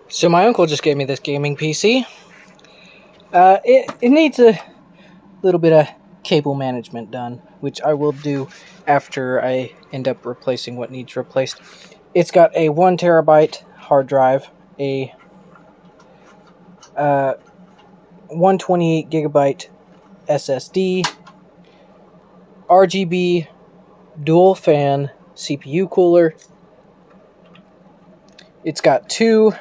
So my uncle just gave me this gaming PC. It needs a little bit of cable management done, which I will do after I end up replacing what needs replaced. It's got a 1 terabyte hard drive, a 128 gigabyte SSD, RGB dual fan CPU cooler. It's got 2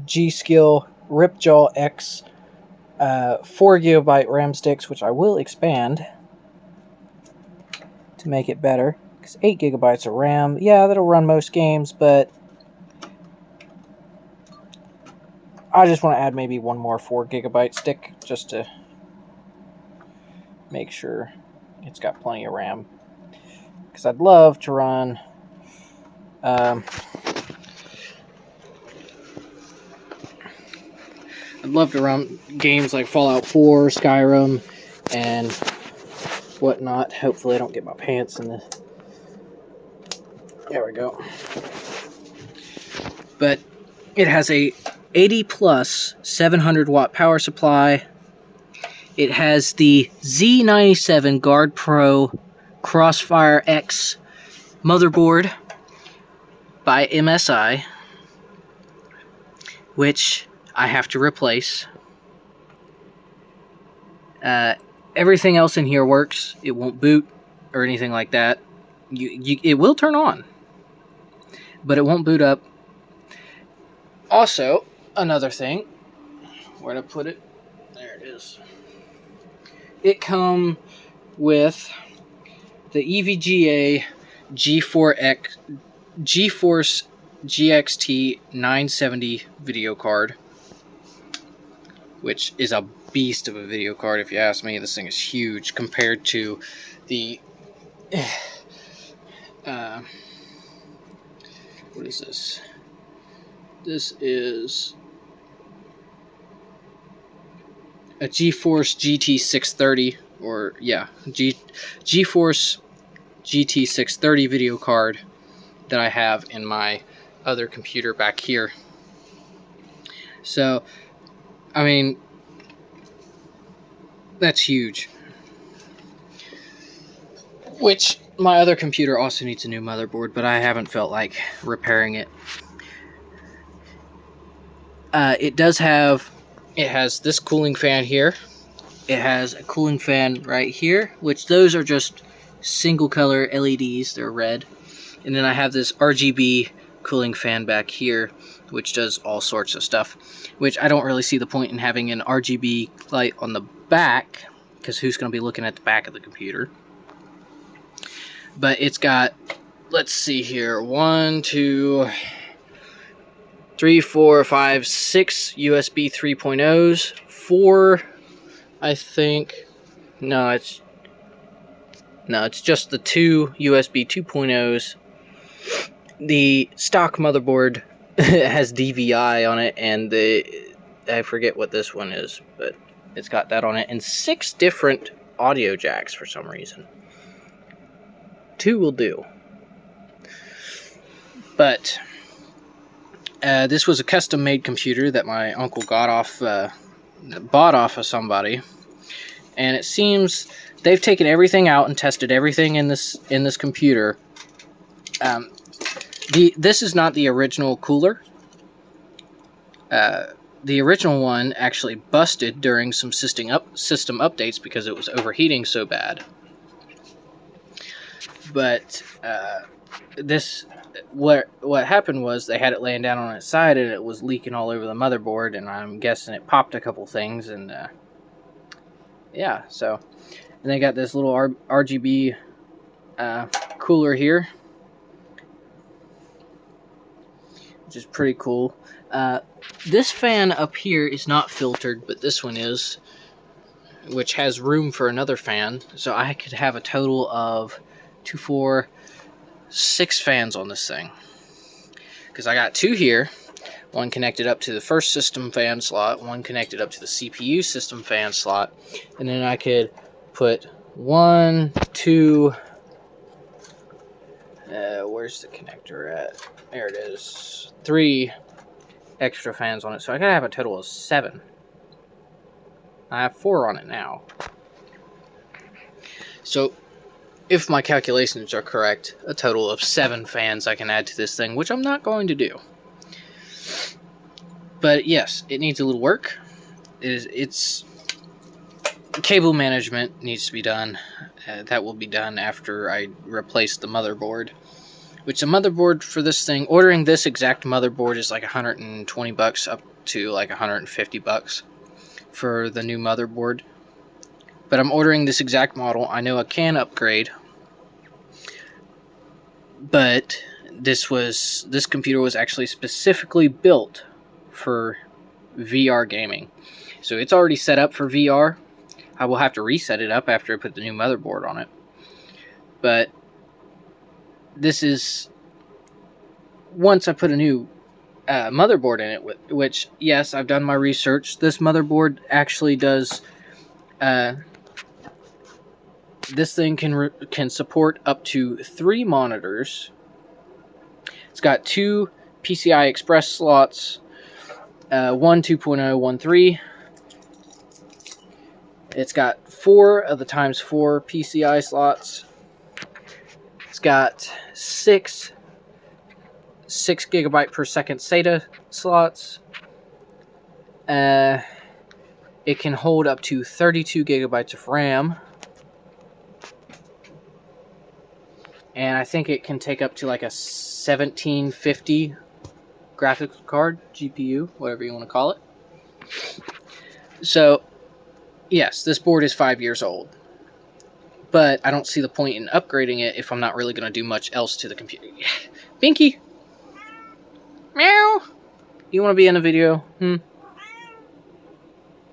G-Skill Ripjaw X 4 gigabyte RAM sticks, which I will expand to make it better, because 8 gigabytes of RAM, yeah, that'll run most games, but I just want to add maybe one more 4 gigabyte stick just to make sure it's got plenty of RAM, because I'd love to run games like Fallout 4, Skyrim, and whatnot. Hopefully I don't get my pants in the... There we go. But it has a 80 plus 700 watt power supply. It has the Z97 Guard Pro Crossfire X motherboard by MSI, which I have to replace. Everything else in here works. It won't boot or anything like that. It will turn on, but it won't boot up. Also, another thing, where to put it? There it is. It comes with the EVGA GeForce GXT 970 video card, which is a beast of a video card if you ask me. This thing is huge compared to the what is this? This is a GeForce GT 630, or yeah, GeForce GT 630 video card that I have in my other computer back here. So, I mean, that's huge. Which, my other computer also needs a new motherboard, but I haven't felt like repairing it. It has this cooling fan here. It has a cooling fan right here, which those are just single color LEDs, they're red. And then I have this RGB cooling fan back here, which does all sorts of stuff, which I don't really see the point in having an RGB light on the back, because who's going to be looking at the back of the computer? But it's got, let's see here, 1, 2, 3, 4, 5, 6 USB 3.0s, 4, I think, no, it's just the 2 USB 2.0s. The stock motherboard has DVI on it, and I forget what this one is, but it's got that on it, and 6 different audio jacks for some reason. 2 will do. But this was a custom-made computer that my uncle bought off of somebody, and it seems they've taken everything out and tested everything in this computer. This is not the original cooler. The original one actually busted during some system updates because it was overheating so bad. But what happened was they had it laying down on its side and it was leaking all over the motherboard, and I'm guessing it popped a couple things, and yeah, so. And they got this little RGB cooler here, which is pretty cool. This fan up here is not filtered, but this one is, which has room for another fan, so I could have a total of 2, 4, 6 fans on this thing. Because I got 2 here, one connected up to the first system fan slot, one connected up to the CPU system fan slot, and then I could put 1, 2, Where's the connector at? There it is. 3 extra fans on it, so I gotta have a total of 7. I have 4 on it now. So, if my calculations are correct, a total of 7 fans I can add to this thing, which I'm not going to do. But yes, it needs a little work. It's cable management needs to be done. That will be done after I replace the motherboard. Which the motherboard for this thing, ordering this exact motherboard is like $120 up to like $150 for the new motherboard. But I'm ordering this exact model. I know I can upgrade, but this computer was actually specifically built for VR gaming. So it's already set up for VR. I will have to reset it up after I put the new motherboard on it. But this is once I put a new motherboard in it, which, yes, I've done my research. This motherboard actually does... this thing can support up to 3 monitors. It's got 2 PCI Express slots, one 2.0, one 3. It's got 4 of the ×4 PCI slots. It's got 6 gigabyte per second SATA slots. It can hold up to 32 gigabytes of RAM. And I think it can take up to like a 1750 graphics card, GPU, whatever you want to call it. So, yes, this board is 5 years old. But I don't see the point in upgrading it if I'm not really going to do much else to the computer. Binky! Meow! You want to be in a video?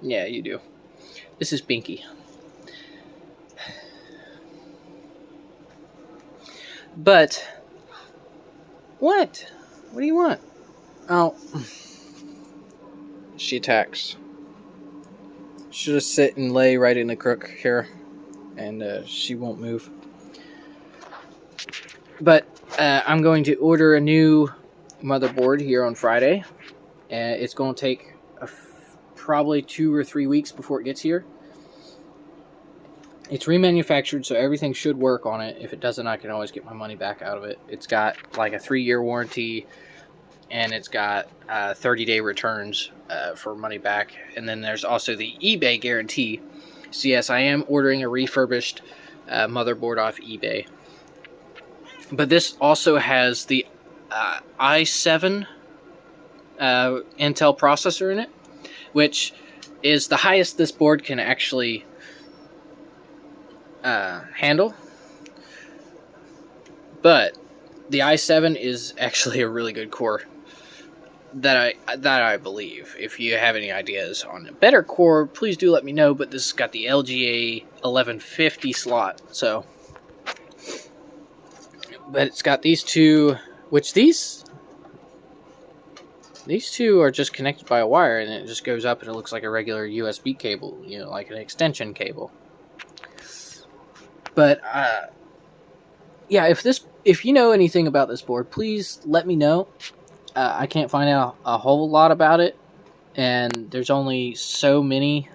Yeah, you do. This is Binky. But, what? What do you want? Oh. She attacks. She'll just sit and lay right in the crook here. And she won't move. But I'm going to order a new motherboard here on Friday. It's going to take probably 2 or 3 weeks before it gets here. It's remanufactured, so everything should work on it. If it doesn't, I can always get my money back out of it. It's got like a 3-year warranty, and it's got 30-day returns for money back. And then there's also the eBay guarantee. So yes, I am ordering a refurbished motherboard off eBay. But this also has the i7 Intel processor in it, which is the highest this board can actually handle. But the i7 is actually a really good core that I believe. If you have any ideas on a better core, please do let me know. But this has got the LGA 1150 slot, so. But it's got these two, which these two are just connected by a wire, and it just goes up and it looks like a regular USB cable, you know, like an extension cable. But yeah, if you know anything about this board, please let me know. I can't find out a whole lot about it, and there's only so many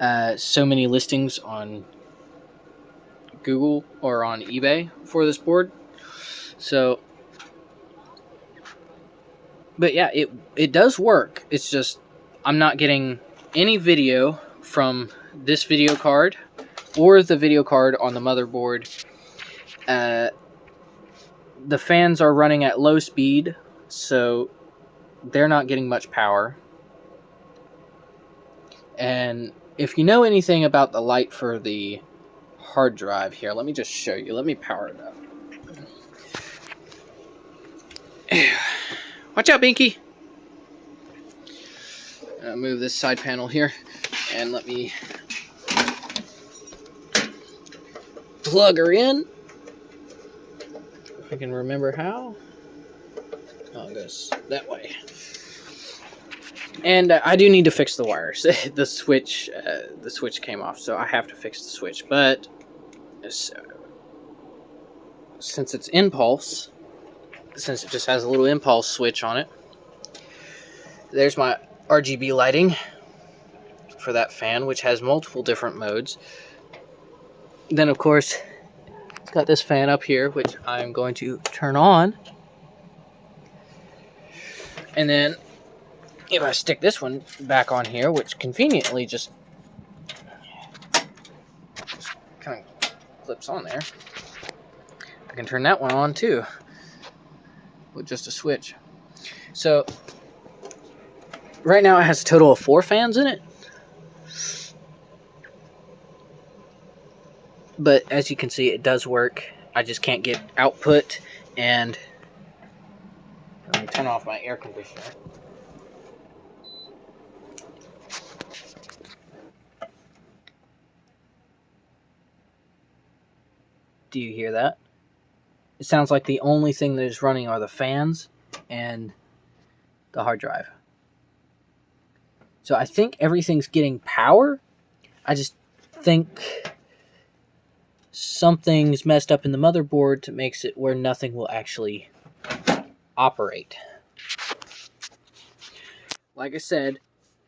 listings on Google or on eBay for this board. So, but yeah, it does work. It's just I'm not getting any video from this video card or the video card on the motherboard. The fans are running at low speed, so they're not getting much power. And if you know anything about the light for the hard drive here, let me just show you. Let me power it up. Watch out, Binky! Move this side panel here, and let me plug her in. If I can remember how. Oh, it goes that way. And I do need to fix the wires. The switch came off, so I have to fix the switch. But since it's impulse, since it just has a little impulse switch on it, there's my RGB lighting for that fan, which has multiple different modes. Then, of course, it's got this fan up here, which I'm going to turn on. And then, if I stick this one back on here, which conveniently just kind of clips on there, I can turn that one on too with just a switch. So right now it has a total of 4 fans in it, but as you can see, it does work. I just can't get output. And let me turn off my air conditioner. Do you hear that? It sounds like the only thing that is running are the fans and the hard drive. So I think everything's getting power. I just think something's messed up in the motherboard that makes it where nothing will actually operate. Like I said,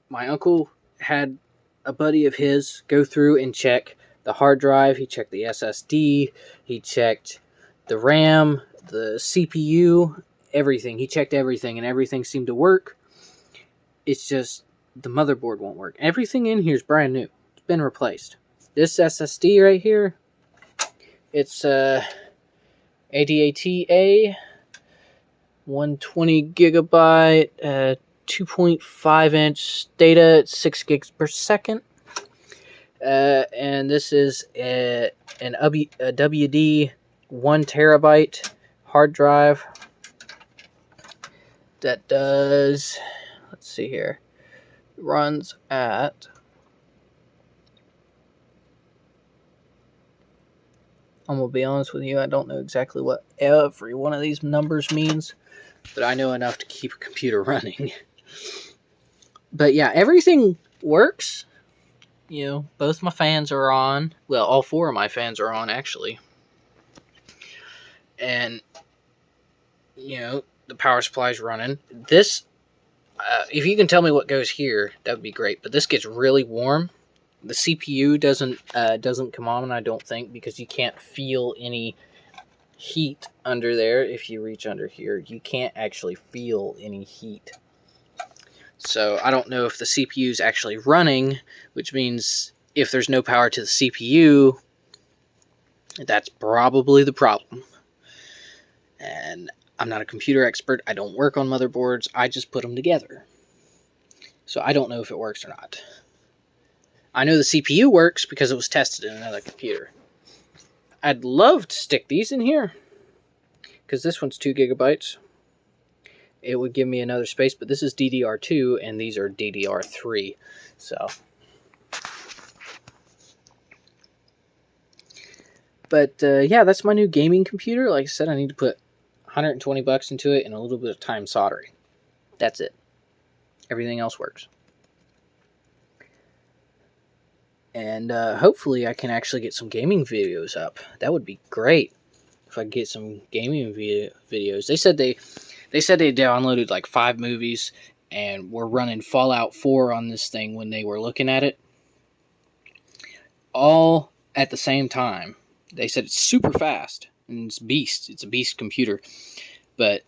my uncle had a buddy of his go through and check the hard drive. He checked the SSD. He checked the RAM, the CPU, everything. He checked everything, and everything seemed to work. It's just the motherboard won't work. Everything in here is brand new. It's been replaced. This SSD right here, it's ADATA, 120 gigabyte, 2.5 inch data at 6 gigs per second. And this is a WD 1 terabyte hard drive that does, let's see here, runs at, I'm going to be honest with you, I don't know exactly what every one of these numbers means, but I know enough to keep a computer running. But yeah, everything works. You know, both my fans are on. Well, all 4 of my fans are on, actually. And, you know, the power supply's running. This, if you can tell me what goes here, that would be great. But this gets really warm. The CPU doesn't come on, I don't think, because you can't feel any heat under there. If you reach under here, you can't actually feel any heat. So I don't know if the CPU is actually running, which means if there's no power to the CPU, that's probably the problem. And I'm not a computer expert. I don't work on motherboards. I just put them together. So I don't know if it works or not. I know the CPU works because it was tested in another computer. I'd love to stick these in here, because this one's 2 gigabytes. It would give me another space, but this is DDR2 and these are DDR3. So, but yeah, that's my new gaming computer. Like I said, I need to put $120 into it and a little bit of time soldering. That's it. Everything else works. And hopefully I can actually get some gaming videos up. That would be great if I could get some gaming videos. They said they downloaded like 5 movies and were running Fallout 4 on this thing when they were looking at it. All at the same time. They said it's super fast. And it's beast. It's a beast computer. But,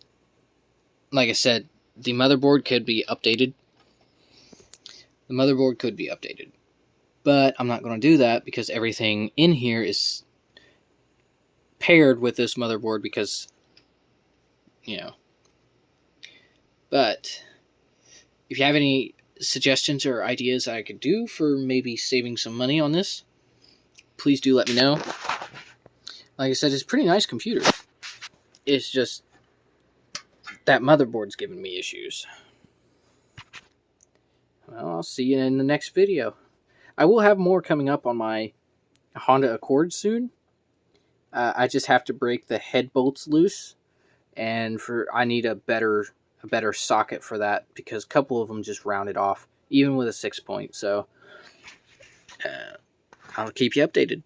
like I said, the motherboard could be updated. The motherboard could be updated. But I'm not going to do that because everything in here is paired with this motherboard because, you know. But if you have any suggestions or ideas I could do for maybe saving some money on this, please do let me know. Like I said, it's a pretty nice computer. It's just that motherboard's giving me issues. Well, I'll see you in the next video. I will have more coming up on my Honda Accord soon. I just have to break the head bolts loose, and I need a better socket for that because a couple of them just rounded off, even with a 6-point. So I'll keep you updated.